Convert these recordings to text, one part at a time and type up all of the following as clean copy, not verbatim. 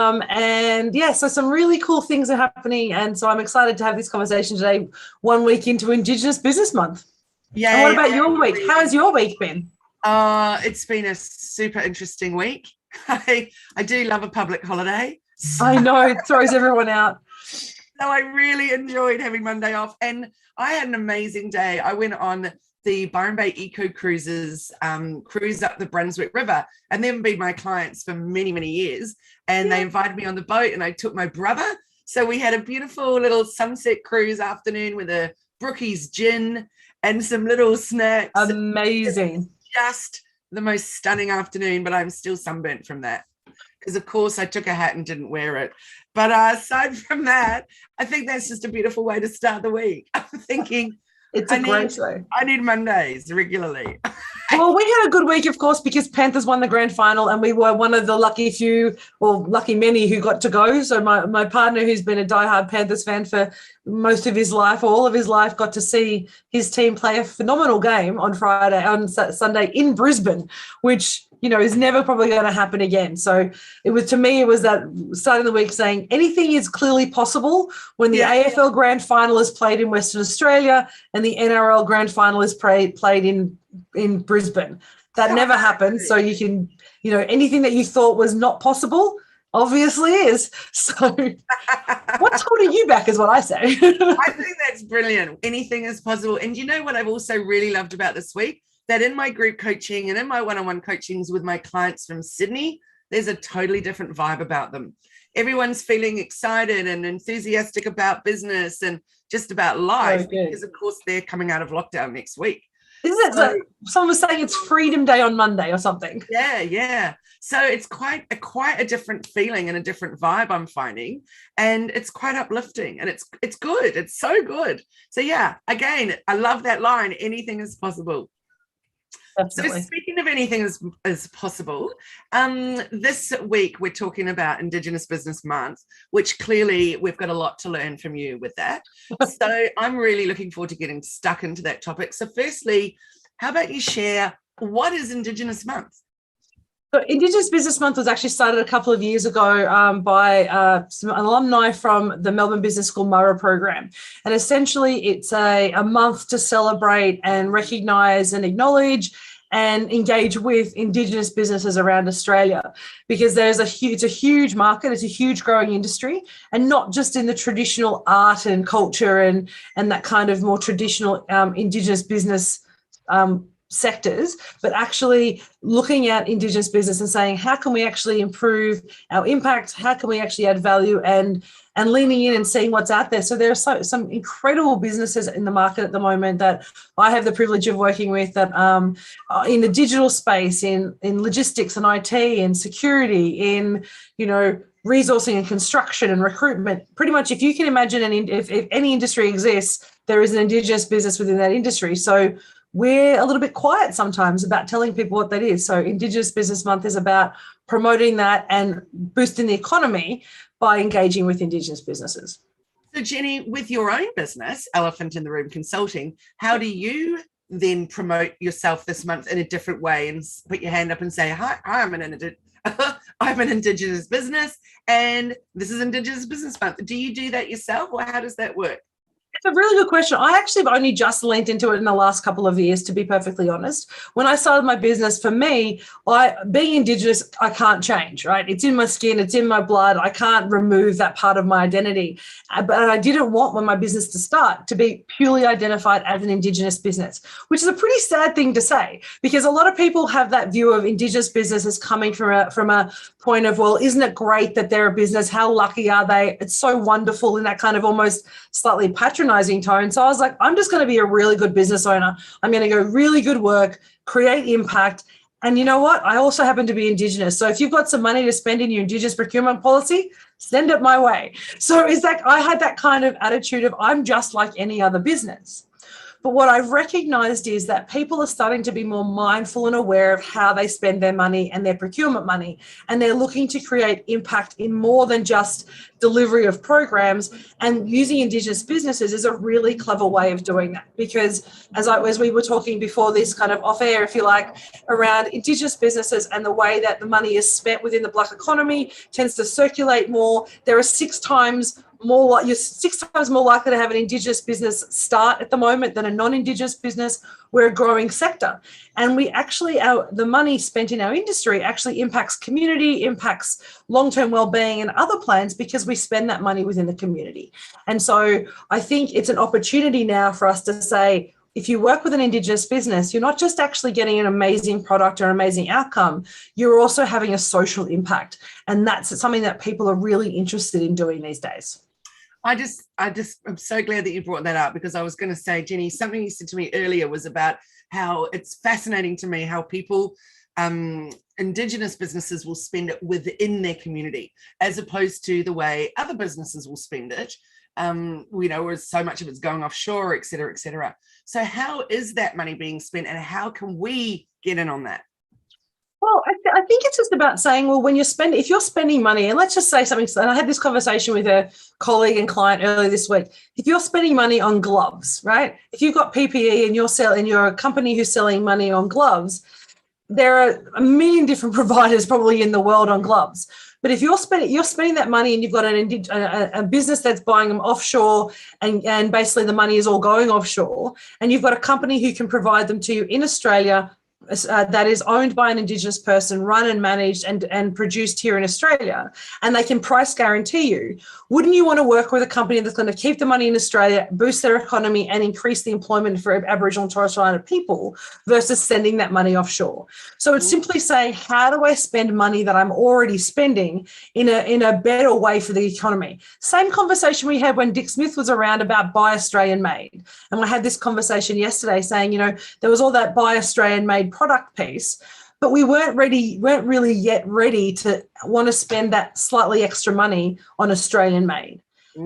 And yeah, so some really cool things are happening. And so I'm excited to have this conversation today, 1 week into Indigenous Business Month. Yeah. And what about your week? How has your week been? It's been a super interesting week. I do love a public holiday. I know, it throws everyone out. So I really enjoyed having Monday off, and I had an amazing day. I went on the Byron Bay Eco Cruises cruise up the Brunswick River, and they've been my clients for many, many years. And they invited me on the boat, and I took my brother. So we had a beautiful little sunset cruise afternoon with a Brookie's gin and some little snacks. Amazing. Just the most stunning afternoon, but I'm still sunburnt from that. Because, of course, I took a hat and didn't wear it. But aside from that, I think that's just a beautiful way to start the week. I'm thinking it's a great way. I need Mondays regularly. Well, we had a good week, of course, because Panthers won the grand final, and we were one of the lucky few, or lucky many, who got to go. So my partner, who's been a diehard Panthers fan for most of his life, or all of his life, got to see his team play a phenomenal game on Sunday in Brisbane, which, you know, is never probably going to happen again. So it was, to me, it was that starting the week saying anything is clearly possible when the AFL grand final is played in Western Australia and the NRL grand final is played in Brisbane. That never happened. So you can, you know, anything that you thought was not possible obviously is. So what's holding you back is what I say. I think that's brilliant. Anything is possible. And you know what I've also really loved about this week? That in my group coaching and in my one-on-one coachings with my clients from Sydney, there's a totally different vibe about them. Everyone's feeling excited and enthusiastic about business and just about life, because of course they're coming out of lockdown next week. Isn't it? So someone was saying it's Freedom Day on Monday or something. Yeah. So it's quite a different feeling and a different vibe I'm finding, and it's quite uplifting, and it's good. It's so good. So yeah, again, I love that line. Anything is possible. Definitely. So speaking of anything is possible, this week we're talking about Indigenous Business Month, which clearly we've got a lot to learn from you with that. So I'm really looking forward to getting stuck into that topic. So firstly, how about you share, what is Indigenous Month? So Indigenous Business Month was actually started a couple of years ago by some alumni from the Melbourne Business School Murray program. And essentially it's a month to celebrate and recognise and acknowledge and engage with Indigenous businesses around Australia, because it's a huge market, it's a huge growing industry, and not just in the traditional art and culture and that kind of more traditional Indigenous business sectors, but actually looking at Indigenous business and saying, how can we actually improve our impact? How can we actually add value, and leaning in and seeing what's out there? So there are some incredible businesses in the market at the moment that I have the privilege of working with, that in the digital space, in logistics and IT and security, in, you know, resourcing and construction and recruitment. Pretty much, if you can imagine, if any industry exists, there is an Indigenous business within that industry. So we're a little bit quiet sometimes about telling people what that is. So Indigenous Business Month is about promoting that and boosting the economy by engaging with Indigenous businesses. So Jenni, with your own business, Elephant in the Room Consulting, how do you then promote yourself this month in a different way and put your hand up and say, hi, I'm an Indigenous business, and this is Indigenous Business Month? Do you do that yourself, or how does that work? It's a really good question. I actually have only just leaned into it in the last couple of years, to be perfectly honest. When I started my business, for me, being Indigenous, I can't change, right? It's in my skin, it's in my blood. I can't remove that part of my identity. But I didn't want my business to start to be purely identified as an Indigenous business, which is a pretty sad thing to say, because a lot of people have that view of Indigenous business as coming from a point of, well, isn't it great that they're a business? How lucky are they? It's so wonderful, in that kind of almost slightly patronizing tone. So I was like, I'm just going to be a really good business owner. I'm going to go really good work, create impact. And you know what? I also happen to be Indigenous. So if you've got some money to spend in your Indigenous procurement policy, send it my way. So I had that kind of attitude of, I'm just like any other business. But what I've recognized is that people are starting to be more mindful and aware of how they spend their money and their procurement money. And they're looking to create impact in more than just delivery of programs. And using Indigenous businesses is a really clever way of doing that. Because as we were talking before this kind of off air, if you like, around Indigenous businesses and the way that the money is spent within the Black economy tends to circulate more. There are you're 6 times more likely to have an Indigenous business start at the moment than a non-Indigenous business. We're a growing sector. And the money spent in our industry actually impacts community, impacts long-term well-being and other plans because we spend that money within the community. And so I think it's an opportunity now for us to say, if you work with an Indigenous business, you're not just actually getting an amazing product or an amazing outcome, you're also having a social impact. And that's something that people are really interested in doing these days. I'm so glad that you brought that up, because I was going to say, Jenni, something you said to me earlier was about how it's fascinating to me how people, Indigenous businesses will spend it within their community, as opposed to the way other businesses will spend it. Where so much of it's going offshore, et cetera, et cetera. So how is that money being spent, and how can we get in on that? Well, I think it's just about saying, well, if you're spending money, and let's just say something, and I had this conversation with a colleague and client earlier this week. If you're spending money on gloves, right? If you've got PPE and you're a company who's selling money on gloves, there are a million different providers probably in the world on gloves. But if you're spending that money and you've got a business that's buying them offshore and basically the money is all going offshore, and you've got a company who can provide them to you in Australia, that is owned by an Indigenous person, run and managed and produced here in Australia, and they can price guarantee you, wouldn't you want to work with a company that's going to keep the money in Australia, boost their economy and increase the employment for Aboriginal and Torres Strait Islander people versus sending that money offshore? So it's simply saying, how do I spend money that I'm already spending in a better way for the economy? Same conversation we had when Dick Smith was around about buy Australian made. And I had this conversation yesterday saying, there was all that buy Australian made product piece, but we weren't really yet ready to want to spend that slightly extra money on Australian made.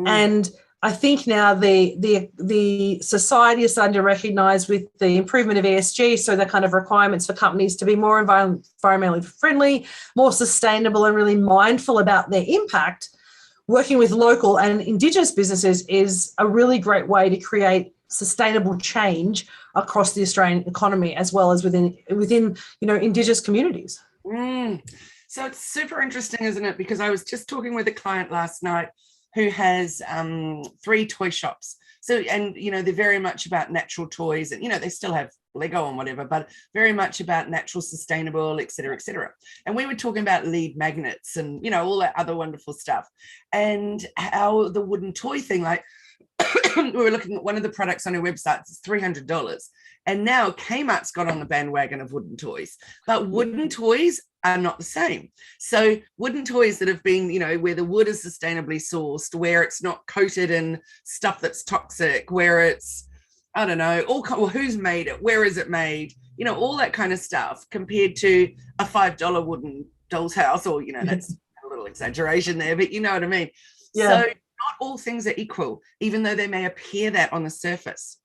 And I think now the society is starting to recognise with the improvement of ESG, so the kind of requirements for companies to be more environmentally friendly, more sustainable and really mindful about their impact, working with local and Indigenous businesses is a really great way to create sustainable change across the Australian economy, as well as within Indigenous communities. So it's super interesting, isn't it? Because I was just talking with a client last night who has 3 toy shops. So, and, they're very much about natural toys, and, they still have Lego and whatever, but very much about natural, sustainable, et cetera, et cetera. And we were talking about lead magnets and, all that other wonderful stuff, and how the wooden toy thing, like, we were looking at one of the products on our website, it's $300. And now Kmart's got on the bandwagon of wooden toys, but wooden toys are not the same. So wooden toys that have been, where the wood is sustainably sourced, where it's not coated in stuff that's toxic, where it's, I don't know, who's made it, where is it made, all that kind of stuff, compared to a $5 wooden doll's house, or, that's a little exaggeration there, but you know what I mean? Yeah. So not all things are equal, even though they may appear that on the surface.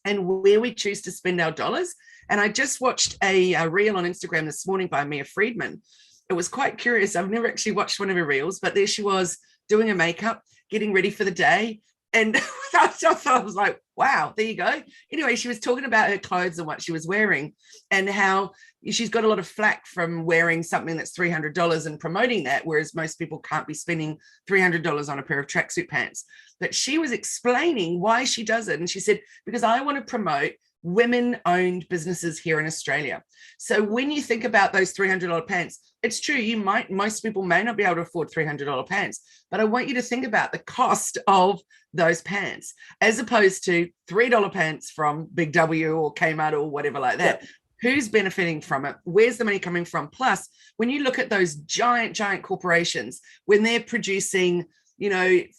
And where we choose to spend our dollars. And I just watched a reel on Instagram this morning by Mia Friedman. It was quite curious. I've never actually watched one of her reels, but there she was doing her makeup, getting ready for the day. And I was like, wow, there you go. Anyway, she was talking about her clothes and what she was wearing, and how she's got a lot of flack from wearing something that's $300 and promoting that, whereas most people can't be spending $300 on a pair of tracksuit pants. But she was explaining why she does it. And she said, because I want to promote women-owned businesses here in Australia. So when you think about those $300 pants, it's true, most people may not be able to afford $300 pants, but I want you to think about the cost of those pants, as opposed to $3 pants from Big W or Kmart or whatever like that. Yeah. Who's benefiting from it? Where's the money coming from? Plus, when you look at those giant corporations, when they're producing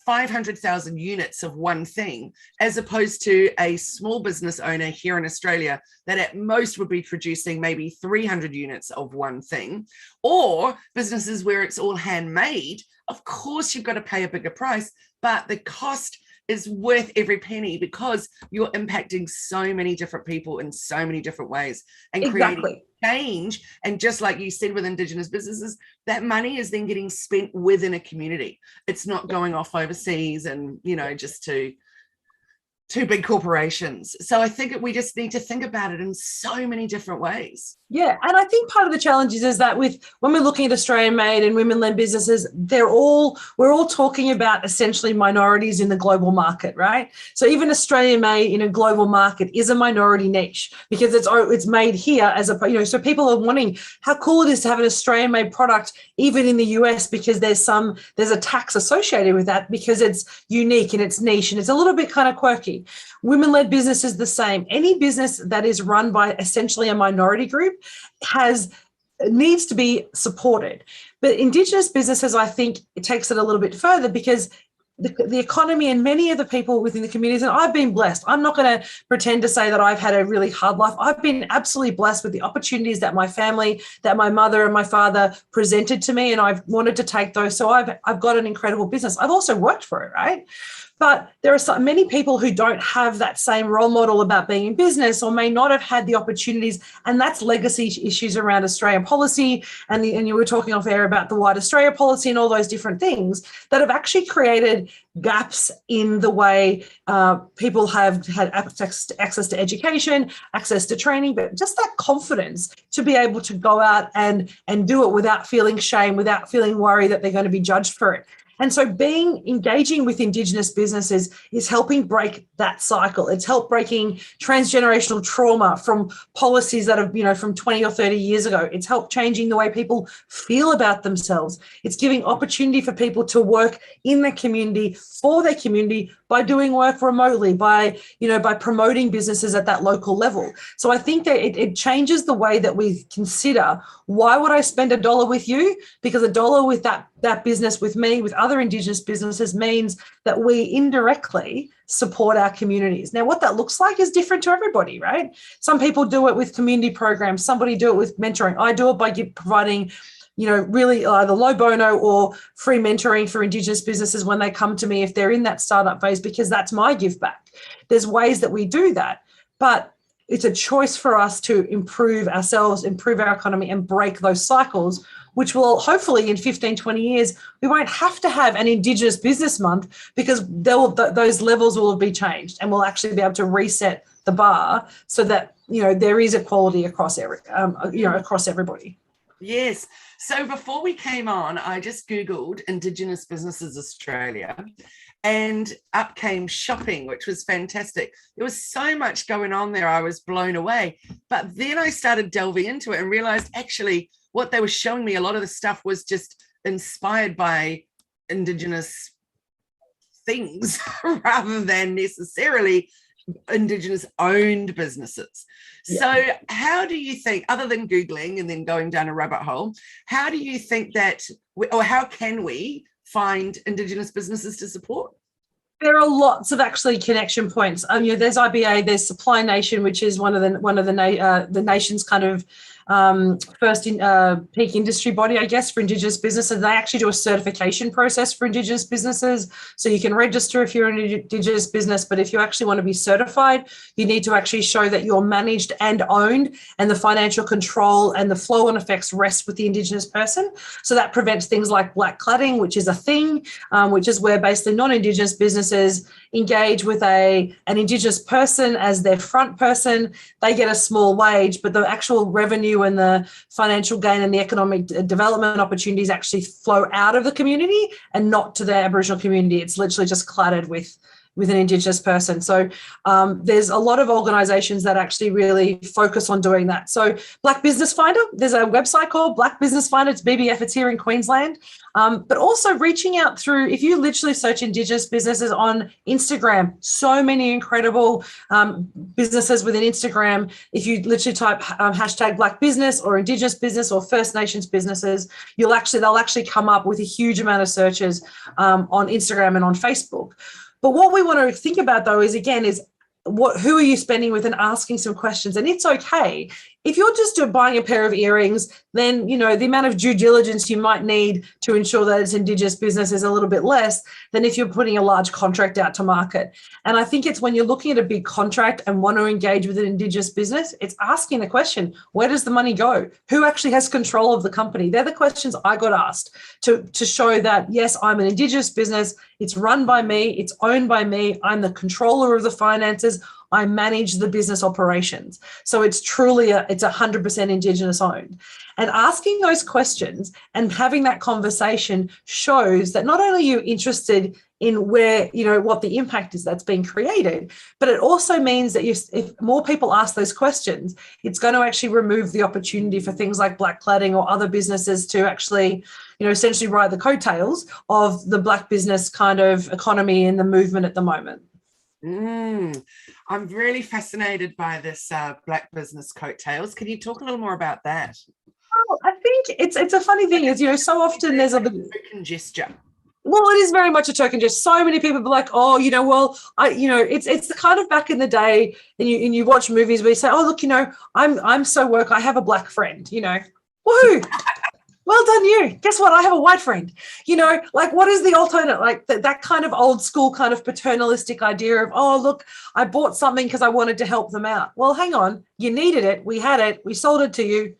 500,000 units of one thing, as opposed to a small business owner here in Australia that at most would be producing maybe 300 units of one thing, or businesses where it's all handmade, of course you've got to pay a bigger price, but the cost is worth every penny, because you're impacting so many different people in so many different ways and creating change. And just like you said with Indigenous businesses, that money is then getting spent within a community. It's not going off overseas and, you know, just to big corporations. So I think we just need to think about it in so many different ways. Yeah, and I think part of the challenge is that when we're looking at Australian made and women-led businesses, we're all talking about essentially minorities in the global market, right? So even Australian made in a global market is a minority niche because it's made here as a, you know, so people are wanting how cool it is to have an Australian made product even in the US, because there's a tax associated with that because it's unique and it's niche and it's a little bit kind of quirky. Women-led business is the same. Any business that is run by essentially a minority group needs to be supported. But Indigenous businesses, I think, it takes it a little bit further, because the economy and many of the people within the communities, and I've been blessed. I'm not going to pretend to say that I've had a really hard life. I've been absolutely blessed with the opportunities that my family, that my mother and my father presented to me, and I've wanted to take those. So I've got an incredible business. I've also worked for it, right? But there are many people who don't have that same role model about being in business, or may not have had the opportunities, and that's legacy issues around Australian policy. And you were talking off air about the White Australia policy and all those different things that have actually created gaps in the way people have had access to education, access to training, but just that confidence to be able to go out and do it without feeling shame, without feeling worried that they're going to be judged for it. And so engaging with Indigenous businesses is helping break that cycle. It's helped breaking transgenerational trauma from policies that have, you know, from 20 or 30 years ago. It's helped changing the way people feel about themselves. It's giving opportunity for people to work in their community, for their community, by doing work remotely, by promoting businesses at that local level. So I think that it changes the way that we consider, why would I spend $1 with you? Because $1 with that business with me, with other Indigenous businesses, means that we indirectly support our communities. Now, what that looks like is different to everybody, right? Some people do it with community programs. Somebody do it with mentoring. I do it by providing, you know, really either low bono or free mentoring for Indigenous businesses when they come to me if they're in that startup phase, because that's my give back. There's ways that we do that, but it's a choice for us to improve ourselves, improve our economy, and break those cycles, which will hopefully in 15, 20 years, we won't have to have an Indigenous Business Month, because those levels will be changed, and we'll actually be able to reset the bar so that, you know, there is equality across across everybody. Yes. So before we came on, I just Googled Indigenous Businesses Australia, and up came shopping, which was fantastic. There was so much going on there. I was blown away. But then I started delving into it and realized actually what they were showing me, a lot of the stuff was just inspired by Indigenous things rather than necessarily Indigenous owned businesses. Yeah. So how do you think, other than Googling and then going down a rabbit hole, how do you think that, or how can we find Indigenous businesses to support? There are lots of actually connection points. There's IBA, there's Supply Nation, which is one of the nation's kind of first peak industry body, I guess, for Indigenous businesses. They actually do a certification process for Indigenous businesses. So you can register if you're an Indigenous business, but if you actually want to be certified, you need to actually show that you're managed and owned, and the financial control and the flow and effects rest with the Indigenous person. So that prevents things like black cladding, which is a thing, which is where basically non-Indigenous businesses engage with an Indigenous person as their front person. They get a small wage, but the actual revenue and the financial gain and the economic development opportunities actually flow out of the community and not to the Aboriginal community. It's literally just cluttered with an Indigenous person. So there's a lot of organisations that actually really focus on doing that. So Black Business Finder, there's a website called Black Business Finder. It's BBF, it's here in Queensland. But also reaching out through, if you literally search Indigenous businesses on Instagram, so many incredible businesses within Instagram. If you literally type hashtag Black Business or Indigenous Business or First Nations businesses, they'll actually come up with a huge amount of searches on Instagram and on Facebook. But what we want to think about, though, is who are you spending with, and asking some questions. And it's okay If you're just buying a pair of earrings, then, you know, the amount of due diligence you might need to ensure that it's Indigenous business is a little bit less than if you're putting a large contract out to market. And I think it's when you're looking at a big contract and want to engage with an Indigenous business, it's asking the question, where does the money go? Who actually has control of the company? They're the questions I got asked to show that, yes, I'm an Indigenous business. It's run by me. It's owned by me. I'm the controller of the finances. I manage the business operations. So it's truly it's 100% Indigenous owned. And asking those questions and having that conversation shows that not only are you interested in where, you know, what the impact is that's being created, but it also means that if more people ask those questions, it's going to actually remove the opportunity for things like black cladding or other businesses to actually, you know, essentially ride the coattails of the black business kind of economy and the movement at the moment. I'm really fascinated by this black business coattails. Can you talk a little more about that? Well, I think it's a funny thing is, you know, so often there's a token gesture. Well, it is very much a token gesture. So many people be like, oh, you know, well, it's the kind of back in the day, and you watch movies where you say, oh, look, you know, I'm so woke, I have a black friend, you know, woohoo. Well done, you. Guess what? I have a white friend. You know, like, what is the alternate? Like that kind of old school kind of paternalistic idea of, oh, look, I bought something because I wanted to help them out. Well, hang on. You needed it. We had it. We sold it to you.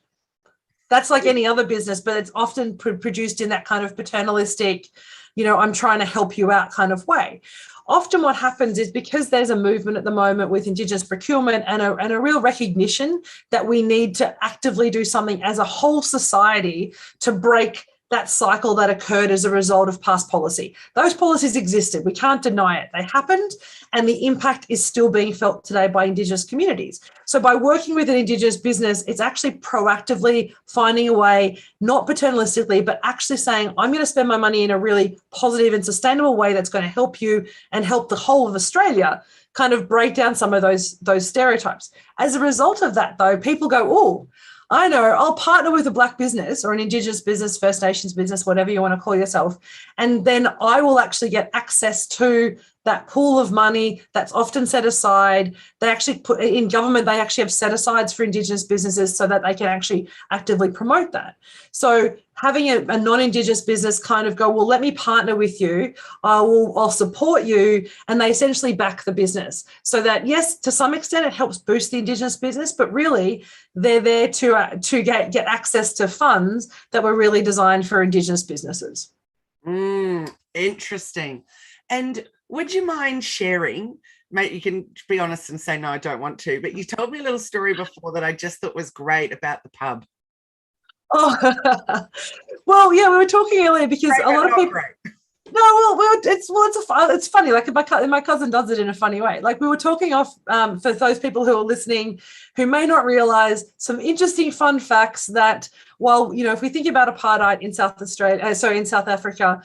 That's like any other business, but it's often produced in that kind of paternalistic, you know, I'm trying to help you out kind of way. Often what happens is, because there's a movement at the moment with Indigenous procurement and a real recognition that we need to actively do something as a whole society to break that cycle that occurred as a result of past policy. Those policies existed. We can't deny it. They happened, and the impact is still being felt today by Indigenous communities. So by working with an Indigenous business, it's actually proactively finding a way, not paternalistically, but actually saying, I'm going to spend my money in a really positive and sustainable way that's going to help you and help the whole of Australia kind of break down some of those stereotypes. As a result of that, though, people go, oh, I know, I'll partner with a black business or an Indigenous business, First Nations business, whatever you want to call yourself. And then I will actually get access to that pool of money that's often set aside. They actually put in government, they actually have set asides for Indigenous businesses so that they can actually actively promote that. So having a non-Indigenous business kind of go, well, let me partner with you. I'll support you. And they essentially back the business so that, yes, to some extent it helps boost the Indigenous business, but really they're there to get access to funds that were really designed for Indigenous businesses. Interesting. And would you mind sharing, mate, you can be honest and say, no, I don't want to, but you told me a little story before that I just thought was great about the pub. Oh, well, yeah, we were talking earlier because Great, a lot of people. Great. No, well, it's funny. Like my cousin does it in a funny way. Like we were talking off for those people who are listening who may not realize some interesting fun facts that, while, you know, if we think about apartheid in in South Africa,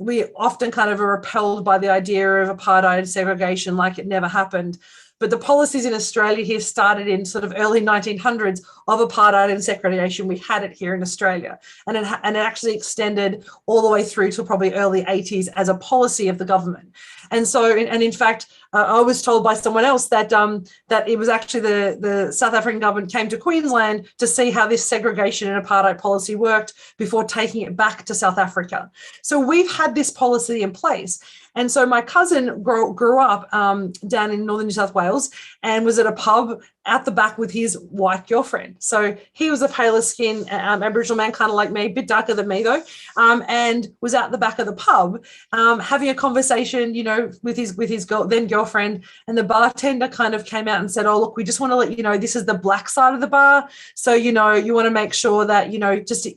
we often kind of are repelled by the idea of apartheid and segregation like it never happened. But the policies in Australia here started in sort of early 1900s of apartheid and segregation. We had it here in Australia, and it actually extended all the way through to probably early 80s as a policy of the government. And so, and in fact, I was told by someone else that that it was actually the South African government came to Queensland to see how this segregation and apartheid policy worked before taking it back to South Africa. So we've had this policy in place. And so my cousin grew up down in northern New South Wales and was at a pub out the back with his white girlfriend. So he was a paler skin Aboriginal man, kind of like me, a bit darker than me though, and was out the back of the pub having a conversation, you know, with his then girlfriend. And the bartender kind of came out and said, oh, look, we just want to let you know this is the black side of the bar. So, you know, you want to make sure that, you know, just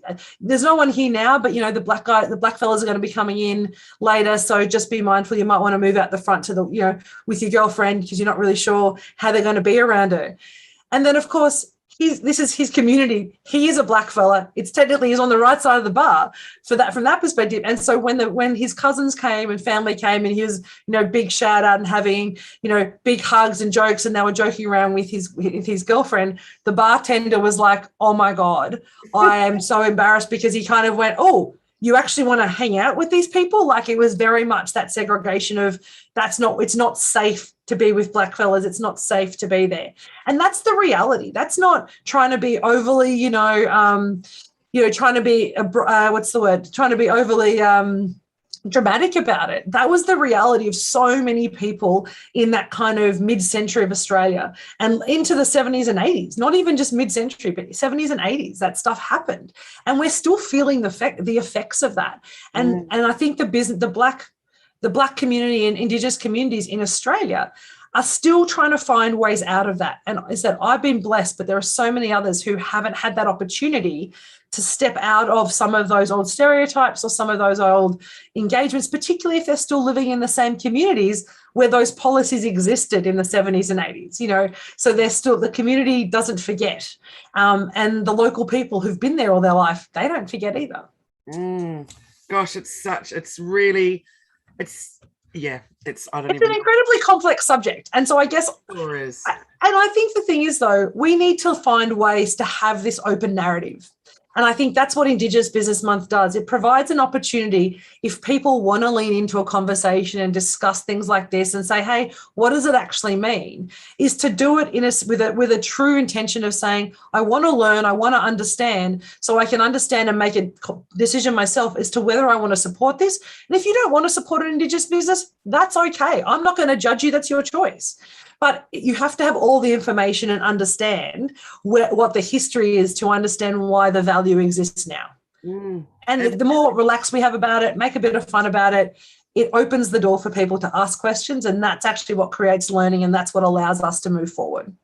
there's no one here now, but, you know, the black fellas are going to be coming in later. So just be mindful. You might want to move out the front to the, you know, with your girlfriend because you're not really sure how they're going to be around her. And then, of course, this is his community. He is a black fella. It's technically he's on the right side of the bar from that perspective. And so when his cousins came and family came and he was, you know, big shout out and having, you know, big hugs and jokes, and they were joking around with his girlfriend, the bartender was like, oh my God, I am so embarrassed, because he kind of went, oh, you actually want to hang out with these people. Like, it was very much that segregation of it's not safe to be with black fellas. It's not safe to be there. And that's the reality. That's not trying to be overly, trying to be, trying to be overly dramatic about it. That was the reality of so many people in that kind of mid-century of Australia and into the 70s and 80s, not even just mid-century, but 70s and 80s, that stuff happened. And we're still feeling the effects of that. And I think the black community and Indigenous communities in Australia are still trying to find ways out of that. And I said, I've been blessed, but there are so many others who haven't had that opportunity to step out of some of those old stereotypes or some of those old engagements, particularly if they're still living in the same communities where those policies existed in the 70s and 80s, so the community doesn't forget. And the local people who've been there all their life, they don't forget either. Gosh, it's an incredibly complex subject. And so I guess, sure is. And I think the thing is, though, we need to find ways to have this open narrative. And I think that's what Indigenous Business Month does. It provides an opportunity if people want to lean into a conversation and discuss things like this and say, hey, what does it actually mean? Is to do it with a true intention of saying, I want to learn, I want to understand, so I can understand and make a decision myself as to whether I want to support this. And if you don't want to support an Indigenous business, that's okay. I'm not going to judge you. That's your choice. But you have to have all the information and understand what the history is to understand why the value exists now. And the more relaxed we have about it, make a bit of fun about it, it opens the door for people to ask questions, and that's actually what creates learning, and that's what allows us to move forward.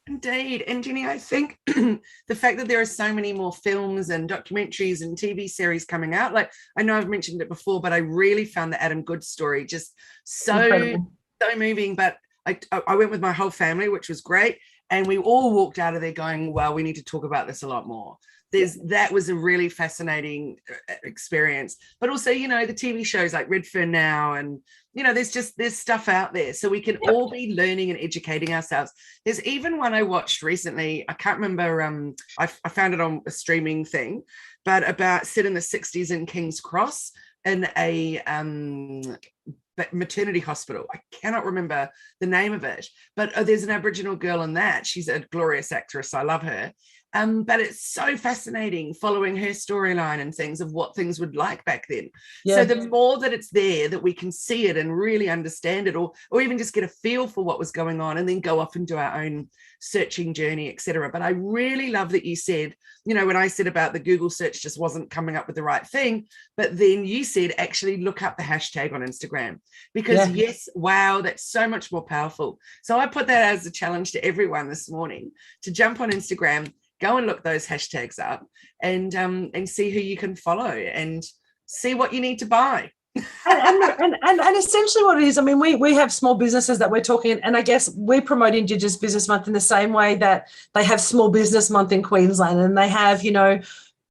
Indeed. And Jenni, I think the fact that there are so many more films and documentaries and TV series coming out, like I know I've mentioned it before, but I really found the Adam Goodes story just so moving. But I went with my whole family, which was great. And we all walked out of there going, well, we need to talk about this a lot more. That was a really fascinating experience. But also, the TV shows like Redfern Now, and, there's stuff out there. So we can all be learning and educating ourselves. There's even one I watched recently. I can't remember. I found it on a streaming thing, but about set in the 60s in King's Cross in a maternity hospital. I cannot remember the name of it, but there's an Aboriginal girl in that. She's a glorious actress. I love her. But it's so fascinating following her storyline and things of what things would like back then. So the more that it's there, that we can see it and really understand it, or even just get a feel for what was going on, and then go off and do our own searching journey, etc. But I really love that you said, when I said about the Google search just wasn't coming up with the right thing, but then you said actually look up the hashtag on Instagram, because yes, wow, that's so much more powerful. So I put that as a challenge to everyone this morning to jump on Instagram, go and look those hashtags up, and see who you can follow and see what you need to buy. and essentially what it is, I mean, we have small businesses that we're talking, and I guess we promote Indigenous Business Month in the same way that they have Small Business Month in Queensland, and they have,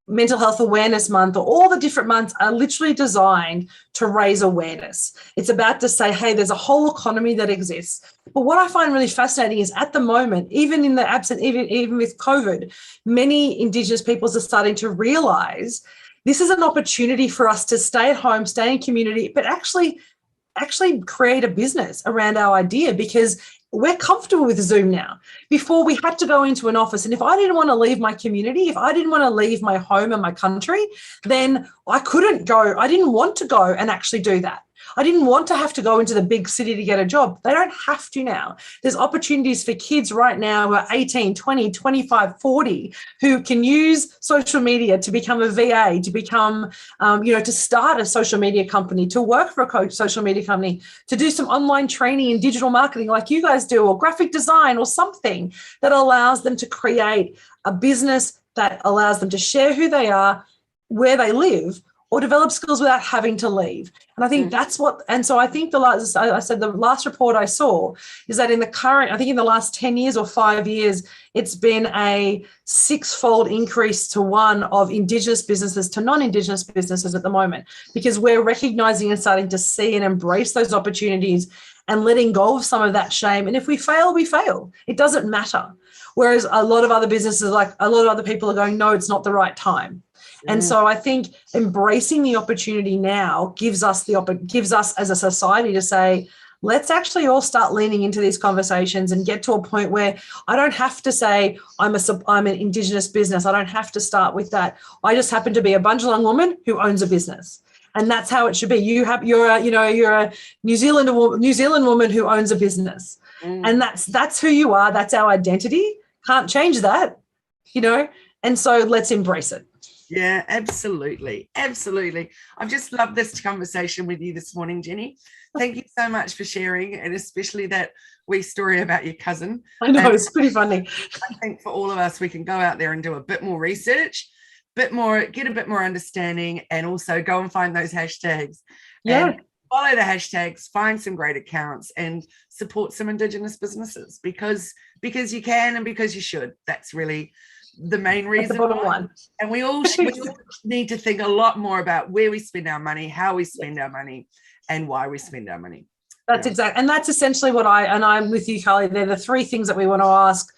Mental Health Awareness Month, or all the different months are literally designed to raise awareness. It's about to say, hey, there's a whole economy that exists. But what I find really fascinating is at the moment, even in the even with COVID, many Indigenous peoples are starting to realise this is an opportunity for us to stay at home, stay in community, but actually create a business around our idea, because we're comfortable with Zoom now. Before, we had to go into an office, and if I didn't want to leave my community, if I didn't want to leave my home and my country, then I couldn't go. I didn't want to go and actually do that. I didn't want to have to go into the big city to get a job. They don't have to now. There's opportunities for kids right now who are 18, 20, 25, 40, who can use social media to become a VA, to become, to start a social media company, to work for a social media company, to do some online training in digital marketing like you guys do, or graphic design, or something that allows them to create a business that allows them to share who they are, where they live, or develop skills without having to leave. And I think that's what, and so I think the last report I saw is that in the last 10 years or 5 years, it's been a 6-fold increase to one of Indigenous businesses to non-Indigenous businesses at the moment, because we're recognizing and starting to see and embrace those opportunities and letting go of some of that shame. And if we fail, we fail. It doesn't matter. Whereas a lot of other businesses, like a lot of other people are going, no, it's not the right time. And so I think embracing the opportunity now gives us as a society to say, let's actually all start leaning into these conversations and get to a point where I don't have to say I'm an Indigenous business. I don't have to start with that. I just happen to be a Bundjalung woman who owns a business. And that's how it should be. You're a New Zealand woman who owns a business. And that's who you are. That's our identity. Can't change that, and so let's embrace it. Yeah, absolutely. Absolutely. I've just loved this conversation with you this morning, Jenni. Thank you so much for sharing, and especially that wee story about your cousin. I know, it's pretty funny. I think for all of us, we can go out there and do a bit more research, get a bit more understanding, and also go and find those hashtags. Yeah. And follow the hashtags, find some great accounts, and support some Indigenous businesses because you can and because you should. That's really the main reason. That's the bottom line. And we all need to think a lot more about where we spend our money, how we spend our money, and why we spend our money. That's exactly, and that's essentially what I'm with you, Kylie. They're the three things that we want to ask.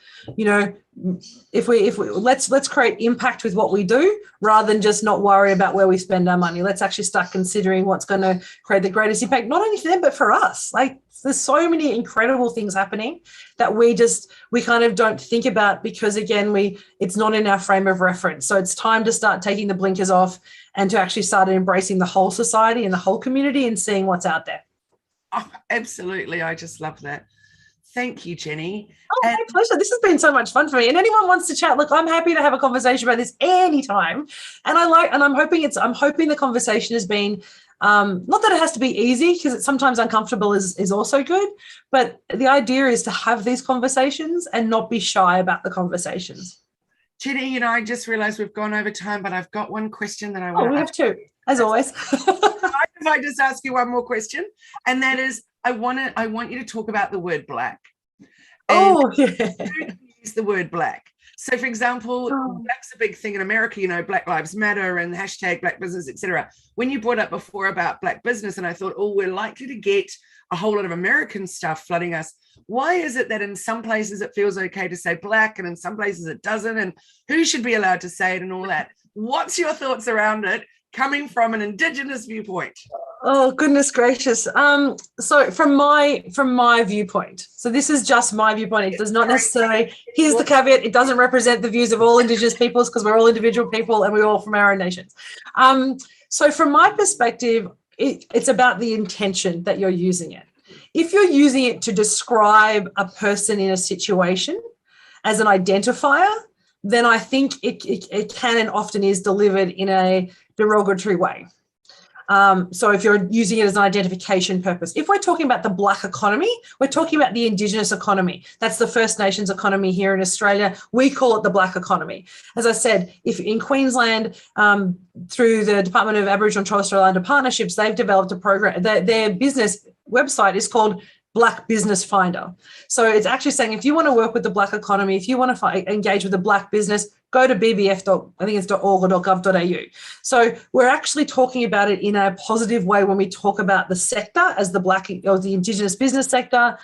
If we let's create impact with what we do rather than just not worry about where we spend our money. Let's actually start considering what's going to create the greatest impact, not only for them but for us. Like, there's so many incredible things happening that we kind of don't think about because, again, it's not in our frame of reference. So it's time to start taking the blinkers off and to actually start embracing the whole society and the whole community and seeing what's out there. Oh, absolutely. I just love that. Thank you, Jenni. Oh, my pleasure. This has been so much fun for me. And anyone wants to chat, look, I'm happy to have a conversation about this anytime. And I'm hoping the conversation has been, not that it has to be easy, because it's sometimes uncomfortable is also good. But the idea is to have these conversations and not be shy about the conversations. Jenni, I just realized we've gone over time, but I've got one question that I want to ask. We have two, as always. If I just ask you one more question, and that is, I want you to talk about the word black. And use the word black. So, for example, black's a big thing in America, Black Lives Matter and hashtag Black Business, etc. When you brought up before about Black business, and I thought, we're likely to get a whole lot of American stuff flooding us. Why is it that in some places it feels okay to say black and in some places it doesn't? And who should be allowed to say it and all that? What's your thoughts around it coming from an Indigenous viewpoint? Oh, goodness gracious. So from my viewpoint, so this is just my viewpoint. It does not necessarily, here's the caveat, it doesn't represent the views of all Indigenous peoples because we're all individual people and we're all from our own nations. So from my perspective, it's about the intention that you're using it. If you're using it to describe a person in a situation as an identifier, then I think it can and often is delivered in a derogatory way. So if you're using it as an identification purpose, if we're talking about the Black economy, we're talking about the Indigenous economy. That's the First Nations economy here in Australia. We call it the Black economy. As I said, if in Queensland, through the Department of Aboriginal and Torres Strait Islander Partnerships, they've developed a program. Their business website is called Black Business Finder. So it's actually saying if you want to work with the Black economy, if you want to engage with a Black business, go to bbf.org.gov.au. So we're actually talking about it in a positive way when we talk about the sector as the Black or the Indigenous business sector.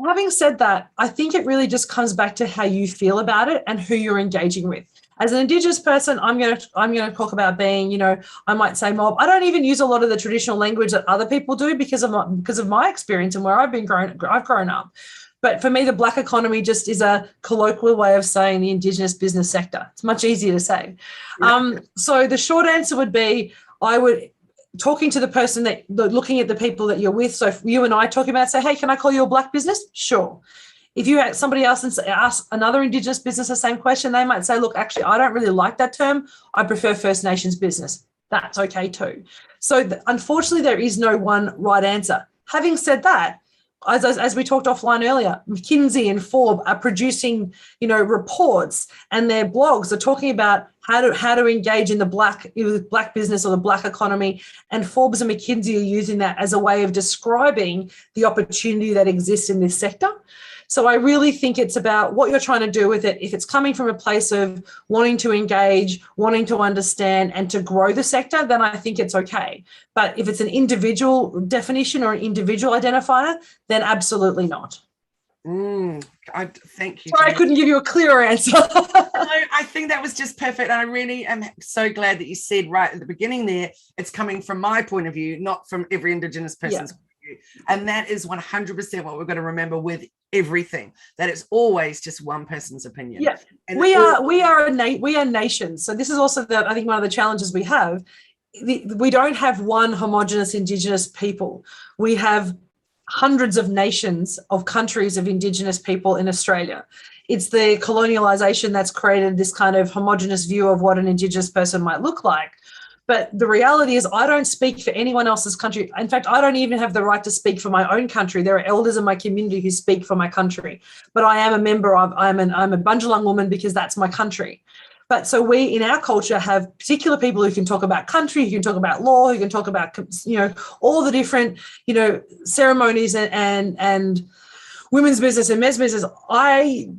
Having said that, I think it really just comes back to how you feel about it and who you're engaging with. As an Indigenous person, I'm going to talk about being, I might say mob. I don't even use a lot of the traditional language that other people do because of my experience and where I've grown up. But for me, the Black economy just is a colloquial way of saying the Indigenous business sector. It's much easier to say. Yeah. So the short answer would be, talking to the person looking at the people that you're with. So if you and I talking about, say, hey, can I call you a Black business? Sure. If you had somebody else and ask another Indigenous business the same question, they might say, look, actually, I don't really like that term. I prefer First Nations business. That's okay too. So unfortunately, there is no one right answer. Having said that, as we talked offline earlier, McKinsey and Forbes are producing, reports, and their blogs are talking about how to engage in the Black business or the Black economy. And Forbes and McKinsey are using that as a way of describing the opportunity that exists in this sector. So I really think it's about what you're trying to do with it. If it's coming from a place of wanting to engage, wanting to understand and to grow the sector, then I think it's okay. But if it's an individual definition or an individual identifier, then absolutely not. Thank you. Sorry, Jenni. I couldn't give you a clearer answer. No, I think that was just perfect. And I really am so glad that you said right at the beginning there, it's coming from my point of view, not from every Indigenous person's point of view. And that is 100% what we've got to remember with everything, that it's always just one person's opinion. Yeah, and we are nations. So this is also I think one of the challenges we have. We don't have one homogenous Indigenous people. We have hundreds of nations of countries of Indigenous people in Australia. It's the colonialisation that's created this kind of homogenous view of what an Indigenous person might look like. But the reality is I don't speak for anyone else's country. In fact, I don't even have the right to speak for my own country. There are elders in my community who speak for my country. But I am a member of, I'm a Bundjalung woman because that's my country. But so we, in our culture, have particular people who can talk about country, who can talk about law, who can talk about, all the different, ceremonies and women's business and men's business. I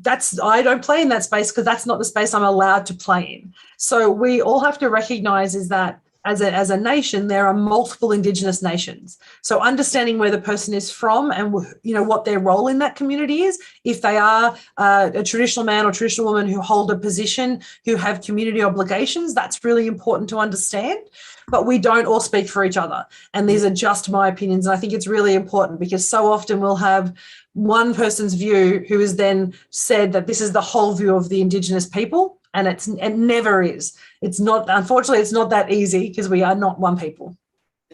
don't play in that space because that's not the space I'm allowed to play in. So we all have to recognize is that as a nation, there are multiple Indigenous nations. So understanding where the person is from and, what their role in that community is, if they are a traditional man or traditional woman who hold a position, who have community obligations, that's really important to understand. But we don't all speak for each other. And these are just my opinions. And I think it's really important because so often we'll have one person's view who is then said that this is the whole view of the Indigenous people. And it never is. It's not, unfortunately, it's not that easy because we are not one people.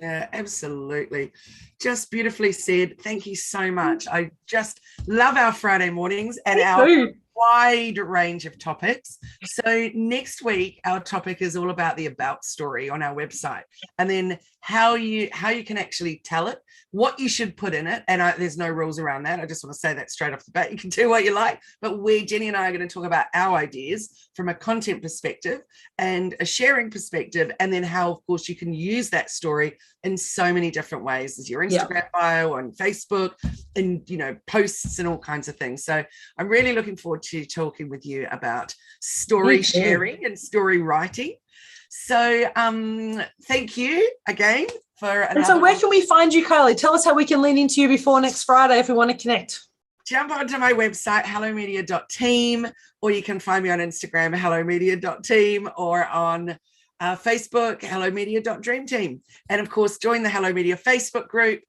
Yeah, absolutely. Just beautifully said. Thank you so much. I just love our Friday mornings and our wide range of topics. So next week, our topic is all about the about story on our website, and then how you can actually tell it, what you should put in it. And there's no rules around that. I just want to say that straight off the bat. You can do what you like, but Jenni and I are going to talk about our ideas from a content perspective and a sharing perspective, and then how, of course, you can use that story in so many different ways, as your Instagram bio, on Facebook, and posts and all kinds of things. So I'm really looking forward to talking with you about story sharing and story writing. So thank you again for And so where can we find you, Kylie? Tell us how we can lean into you before next Friday if we want to connect. Jump onto my website, hellomedia.team, or you can find me on Instagram, hellomedia.team, or on Facebook, hellomedia.dreamteam. And of course, join the Hello Media Facebook group,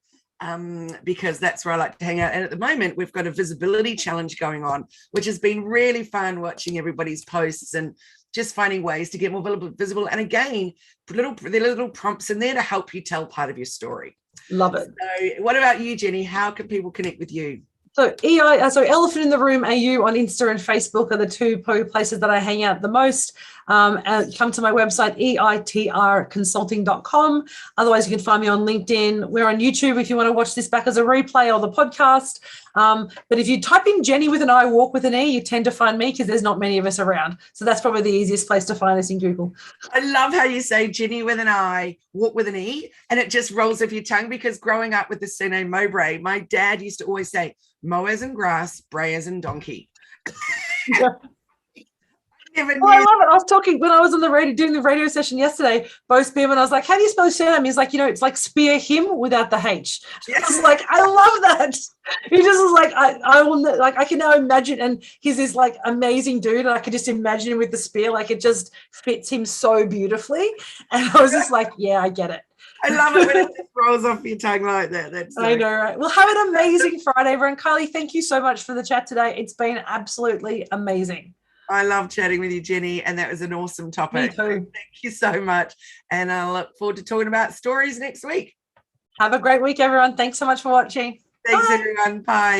because that's where I like to hang out. And at the moment, we've got a visibility challenge going on, which has been really fun watching everybody's posts and just finding ways to get more visible. And again, there are little prompts in there to help you tell part of your story. Love it. So what about you, Jenni? How can people connect with you? So Elephant in the Room AU on Insta and Facebook are the two places that I hang out the most. Come to my website, eitrconsulting.com. Otherwise, you can find me on LinkedIn. We're on YouTube if you want to watch this back as a replay or the podcast. But if you type in Jenni with an I, Walk with an E, you tend to find me because there's not many of us around. So that's probably the easiest place to find us in Google. I love how you say Jenni with an I, Walk with an E, and it just rolls off your tongue, because growing up with the surname Mowbray, my dad used to always say, mow as in grass, bray as in donkey. Yeah. I love it. I was talking when I was on the radio doing the radio session yesterday, Bo Spearman. I was like, how do you spell his surname? He's like, it's like spear him without the H. Yes. I was like, I love that. He just was like, I will, like, I can now imagine, and he's this like amazing dude, and I could just imagine him with the spear, like it just fits him so beautifully. And I was just like, yeah, I get it. I love it when it just rolls off your tongue like that. I know, right? Well, have an amazing Friday, everyone. Kylie, thank you so much for the chat today. It's been absolutely amazing. I love chatting with you, Jenni, and that was an awesome topic. Me too. Thank you so much. And I look forward to talking about stories next week. Have a great week, everyone. Thanks so much for watching. Thanks, everyone. Bye.